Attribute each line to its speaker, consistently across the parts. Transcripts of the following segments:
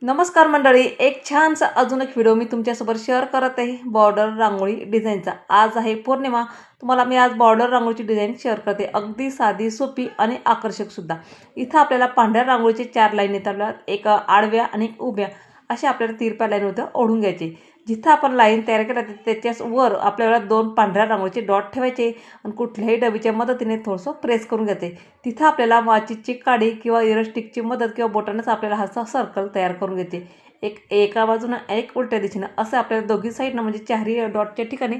Speaker 1: नमस्कार मंडळी, एक छानसा अजून एक व्हिडिओ मी तुमच्यासोबत शेअर करत आहे बॉर्डर रांगोळी डिझाईनचा। आज आहे पौर्णिमा। तुम्हाला मी आज बॉर्डर रांगोळीची डिझाईन शेअर करते, अगदी साधी सोपी आणि आकर्षकसुद्धा। इथं आपल्याला पांढऱ्या रांगोळीचे 4 लाईन येतात, एक आडव्या आणि एक उभ्या अशा आपल्याला तिरप्या लाईनवर ओढून घ्यायचे। जिथं आपण लाईन तयार केल्या त्याच्याच वर आपल्याला 2 पांढऱ्या रांगोळीचे डॉट ठेवायचे आणि कुठल्याही डबीच्या मदतीने थोडंसं प्रेस करून घ्यायचे। तिथं आपल्याला माचीची काडी किंवा इरस्टिकची मदत किंवा बोटानेच आपल्याला हा सर्कल तयार करून घ्यायचे। एका बाजूनं एक उलट्या दिशेनं असं आपल्याला दोघी साईडनं म्हणजे चारही डॉटच्या ठिकाणी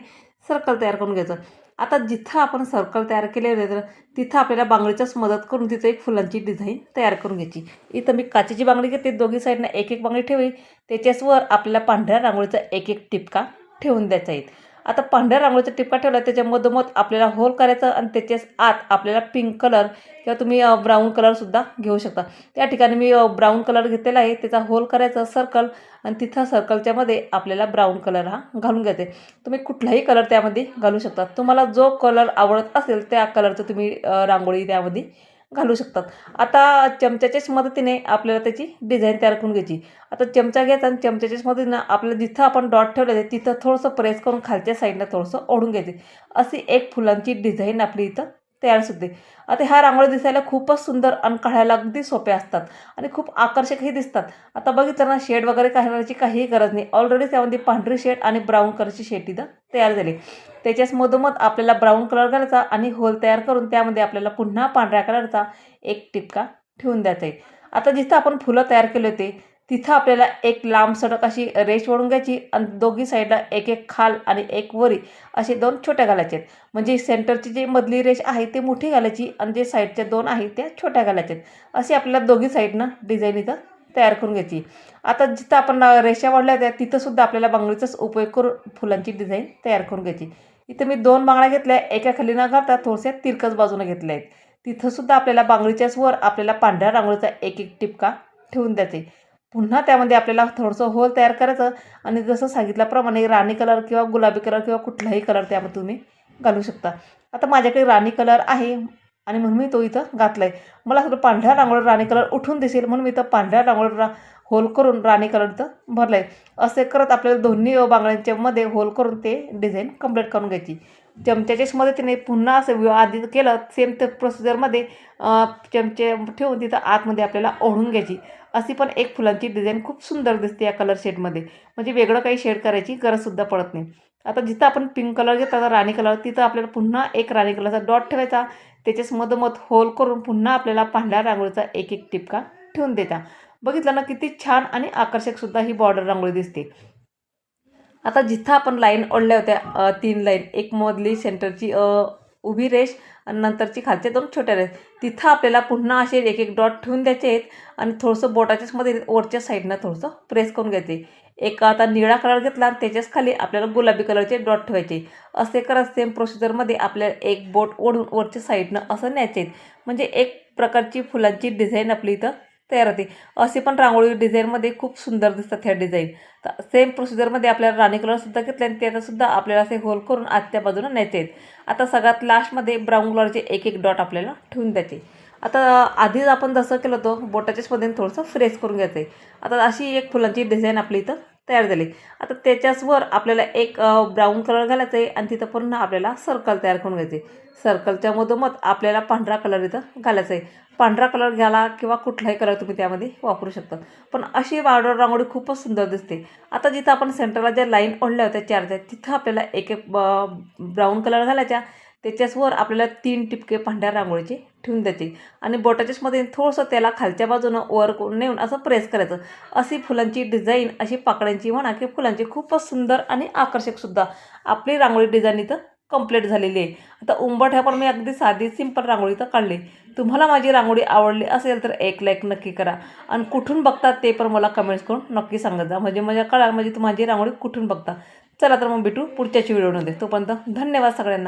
Speaker 1: सर्कल तयार करून घ्यायचं। आता जिथं आपण सर्कल तयार केलेलं आहे तिथं आपल्याला बांगडीचीच मदत करून तिथं एक फुलांची डिझाईन तयार करून घ्यायची। इथं मी काचेची बांगडी घेते, दोघी साईडनं एक एक बांगडी ठेवली, त्याच्याच वर आपल्याला पांढऱ्या रांगोळीचा एक एक टिपका ठेवून द्यायचा आहे। आता पांढऱ्या रांगोळीचा टिपका ठेवला त्याच्या मधोमध आपल्याला होल करायचं आणि त्याच्याच आत आपल्याला पिंक कलर किंवा तुम्ही ब्राऊन कलरसुद्धा घेऊ शकता। त्या ठिकाणी मी ब्राऊन कलर घेतलेला आहे, त्याचा होल करायचा सर्कल आणि तिथं सर्कलच्या मध्ये आपल्याला ब्राऊन कलर हा घालून घ्यायचा आहे। तुम्ही कुठलाही कलर त्यामध्ये घालू शकता, तुम्हाला जो कलर आवडत असेल त्या कलरचं तुम्ही रांगोळी त्यामध्ये घालू शकतात। आता चमच्याच्याच मदतीने आपल्याला त्याची डिझाईन तयार करून घ्यायची। आता चमचा घ्यायचा आणि चमच्याच्याच मदतीनं आपल्याला जिथं आपण डॉट ठेवले आहे तिथं थोडंसं प्रेस करून खालच्या साईडनं थोडंसं ओढून घ्यायचे। अशी एक फुलांची डिझाईन आपली इथं तयार होते। आता ह्या रांगोळी दिसायला खूपच सुंदर आणि काढायला अगदी सोप्या असतात आणि खूप आकर्षकही दिसतात। आता बघितलं ना, शेड वगैरे करायची काहीही गरज नाही, ऑलरेडी त्यामध्ये पांढरी शेड आणि ब्राऊन कलरची शेड इथं तयार झाली। त्याच्याच मधोमध आपल्याला ब्राऊन कलर घालायचा आणि होल तयार करून त्यामध्ये आपल्याला पुन्हा पांढऱ्या कलरचा एक टिपका ठेवून द्यायचा आहे। आता जिथं आपण फुलं तयार केले होते तिथं आपल्याला एक लांब सडक अशी रेष ओढून घ्यायची आणि दोघी साईडला एक एक खाल आणि एक वरी असे 2 छोट्या घालायचे आहेत। म्हणजे सेंटरची जी मधली रेष आहे ती मोठी घालायची आणि जे साईडच्या 2 आहेत त्या छोट्या घालायच्या आहेत। अशी आपल्याला दोघी साईडनं डिझाईन इथं तयार करून घ्यायची। आता जिथं आपण रेषा वाढल्या त्या तिथंसुद्धा आपल्याला बांगडीचाच उपयोग करून फुलांची डिझाईन तयार करून घ्यायची। इथं मी 2 बांगड्या घेतल्या, एका खाली न घालता थोडक्यात तिरकस बाजूने घेतल्या आहेत। तिथंसुद्धा आपल्याला बांगडीच्याच वर आपल्याला पांढऱ्या रांगोळीचा एक एक टिपका ठेवून द्यायचे। पुन्हा त्यामध्ये आपल्याला थोडंसं होल तयार करायचं आणि जसं सांगितल्याप्रमाणे राणी कलर किंवा गुलाबी कलर किंवा कुठलाही कलर त्यामध्ये तुम्ही घालू शकता। आता माझ्याकडे राणी कलर आहे आणि म्हणून मी तो इथं घातला आहे। मला थोडं पांढऱ्या रांगोळीवर राणी कलर उठून दिसेल म्हणून मी इथं पांढऱ्या रांगोळीवर होल करून राणी कलर इथं भरला आहे। असे करत आपल्याला दोन्ही बांगड्यांच्या मध्ये होल करून ते डिझाईन कंप्लीट करून घ्यायची। चमच्याच्याच मदतीने पुन्हा असं आधी केलं सेम त्या प्रोसिजरमध्ये चमचे ठेवून तिथं आतमध्ये आपल्याला ओढून घ्यायची। अशी पण एक फुलांची डिझाईन खूप सुंदर दिसते या कलर शेडमध्ये, म्हणजे वेगळं काही शेड करायची गरजसुद्धा पडत नाही। आता जिथं आपण पिंक कलर घेतला राणी कलर तिथं आपल्याला पुन्हा एक राणी कलरचा डॉट ठेवायचा, त्याच्याच मधोमध होल करून पुन्हा आपल्याला पांढऱ्या रांगोळीचा एक एक टिपका ठेवून द्यायचा। बघितलं ना, किती छान आणि आकर्षकसुद्धा ही बॉर्डर रांगोळी दिसते। आता जिथं आपण लाईन ओढल्या होत्या 3 लाईन, एक मधली सेंटरची उभी रेष आणि नंतरची खालच्या 2 छोट्या रेष, तिथं आपल्याला पुन्हा असे एक एक डॉट ठेवून द्यायचे आहेत आणि थोडंसं बोटाच्याच मध्ये वरच्या साईडनं थोडंसं प्रेस करून घ्यायचे। एक आता निळा कलर घेतला आणि त्याच्याच खाली आपल्याला गुलाबी कलरचे डॉट ठेवायचे। असे करत सेम प्रोसिजरमध्ये आपल्याला एक बोट ओढून वरच्या साईडनं असं न्यायचे आहेत, म्हणजे एक प्रकारची फुलांची डिझाईन आपली इथं तयार होते। असे पण रांगोळी डिझाईनमध्ये खूप सुंदर दिसतात ह्या डिझाईन। तर सेम प्रोसिजरमध्ये आपल्याला राणी कलरसुद्धा घेतले आणि त्याचासुद्धा आपल्याला असे होल करून आतल्या बाजूनं न्यायचे आहेत। आता सगळ्यात लास्टमध्ये ब्राऊन कलरचे एक एक डॉट आपल्याला ठेवून द्यायचे। आता आधीच आपण जसं केलं होतं बोटाच्याच मधून थोडंसं फ्रेश करून घ्यायचं आहे। आता अशी एक फुलांची डिझाईन आपली इथं तयार झाली। आता त्याच्याच वर आपल्याला एक ब्राऊन कलर घालायचा आहे आणि तिथं पुन्हा आपल्याला सर्कल तयार करून घ्यायचे। सर्कलच्या मधोमध आपल्याला पांढरा कलर इथं घालायचा आहे। पांढरा कलर घ्याला किंवा कुठलाही कलर तुम्ही त्यामध्ये वापरू शकता, पण अशी बॉर्डर रांगोळी खूपच सुंदर दिसते। आता जिथं आपण सेंटरला ज्या लाईन ओढल्या होत्या 4 तिथं आपल्याला एक एक ब्राऊन कलर घालायचा, त्याच्याच वर आपल्याला 3 टिपके पांढऱ्या रांगोळीचे ठेवून द्यायचे आणि बोटाच्याच मध्ये थोडंसं त्याला खालच्या बाजूनं वर नेऊन असं प्रेस करायचं। अशी फुलांची डिझाईन, अशी पाकळ्यांची म्हणा की फुलांची खूपच सुंदर आणि आकर्षकसुद्धा आपली रांगोळी डिझाईन इथं कंप्लीट झालेली आहे। आता उंबरठ्या पण मी अगदी साधी सिंपल रांगोळी इथं काढली। तुम्हाला माझी रांगोळी आवडली असेल तर एक लाईक नक्की करा आणि कुठून बघतात ते पण मला कमेंट्स करून नक्की सांगत जा, म्हणजे मला कळाल म्हणजे माझी रांगोळी कुठून बघता। चला तर मग भेटू पुढच्याच व्हिडिओमध्ये, तोपर्यंत धन्यवाद सगळ्यांना।